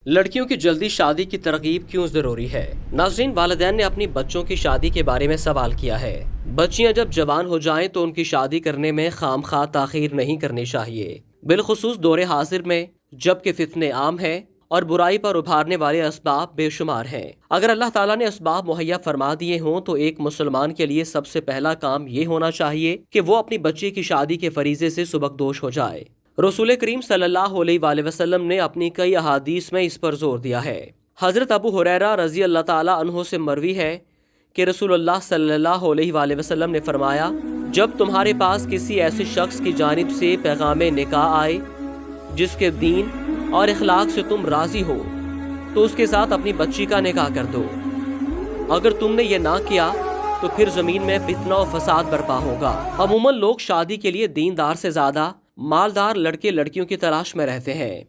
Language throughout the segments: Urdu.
لڑکیوں کی جلدی شادی کی ترغیب کیوں ضروری ہے؟ ناظرین، والدین نے اپنی بچوں کی شادی کے بارے میں سوال کیا ہے۔ بچیاں جب جوان ہو جائیں تو ان کی شادی کرنے میں خام خواہ تاخیر نہیں کرنی چاہیے، بالخصوص دور حاضر میں جب کہ فتنے عام ہیں اور برائی پر ابھارنے والے اسباب بے شمار ہیں۔ اگر اللہ تعالیٰ نے اسباب مہیا فرما دیے ہوں تو ایک مسلمان کے لیے سب سے پہلا کام یہ ہونا چاہیے کہ وہ اپنی بچی کی شادی کے فریضے سے سبکدوش ہو جائے۔ رسول کریم صلی اللہ علیہ وآلہ وسلم نے اپنی کئی احادیث میں اس پر زور دیا ہے۔ حضرت ابو ہریرہ رضی اللہ تعالیٰ عنہ سے مروی ہے کہ رسول اللہ صلی اللہ علیہ وآلہ وسلم نے فرمایا، جب تمہارے پاس کسی ایسے شخص کی جانب سے پیغام نکاح آئے جس کے دین اور اخلاق سے تم راضی ہو تو اس کے ساتھ اپنی بچی کا نکاح کر دو۔ اگر تم نے یہ نہ کیا تو پھر زمین میں فتنہ و فساد برپا ہوگا۔ عموماً لوگ شادی کے لیے دیندار سے زیادہ مالدار لڑکے لڑکیوں کی تلاش میں رہتے ہیں،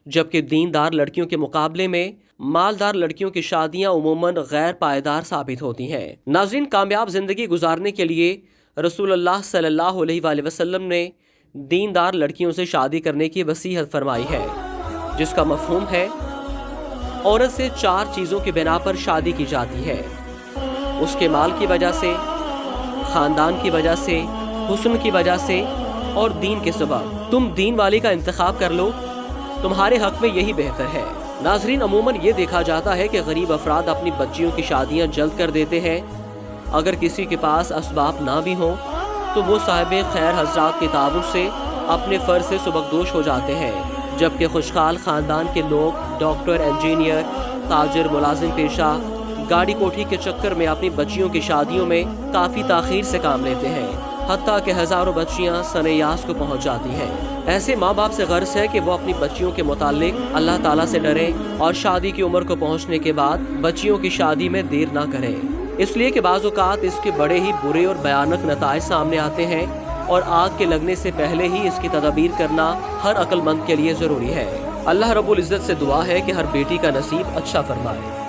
جبکہ دیندار لڑکیوں کے مقابلے میں مالدار لڑکیوں کی شادیاں عموماً غیر پائیدار ثابت ہوتی ہیں۔ ناظرین، کامیاب زندگی گزارنے کے لیے رسول اللہ صلی اللہ علیہ وآلہ وسلم نے دیندار لڑکیوں سے شادی کرنے کی وصیت فرمائی ہے، جس کا مفہوم ہے عورت سے 4 چیزوں کی بنا پر شادی کی جاتی ہے: اس کے مال کی وجہ سے، خاندان کی وجہ سے، حسن کی وجہ سے اور دین کے سبب۔ تم دین والی کا انتخاب کر لو، تمہارے حق میں یہی بہتر ہے۔ ناظرین، عموماً یہ دیکھا جاتا ہے کہ غریب افراد اپنی بچیوں کی شادیاں جلد کر دیتے ہیں۔ اگر کسی کے پاس اسباب نہ بھی ہوں تو وہ صاحب خیر حضرات کے تعاون سے اپنے فرض سے سبکدوش ہو جاتے ہیں، جبکہ خوشحال خاندان کے لوگ ڈاکٹر، انجینئر، تاجر، ملازم پیشہ، گاڑی کوٹھی کے چکر میں اپنی بچیوں کی شادیوں میں کافی تاخیر سے کام لیتے ہیں، حتیٰ کہ ہزاروں بچیاں سن یاس کو پہنچ جاتی ہیں۔ ایسے ماں باپ سے غرض ہے کہ وہ اپنی بچیوں کے متعلق اللہ تعالیٰ سے ڈریں اور شادی کی عمر کو پہنچنے کے بعد بچیوں کی شادی میں دیر نہ کریں، اس لیے کہ بعض اوقات اس کے بڑے ہی برے اور بھیانک نتائج سامنے آتے ہیں اور آگ کے لگنے سے پہلے ہی اس کی تدابیر کرنا ہر عقل مند کے لیے ضروری ہے۔ اللہ رب العزت سے دعا ہے کہ ہر بیٹی کا نصیب اچھا فرمائے۔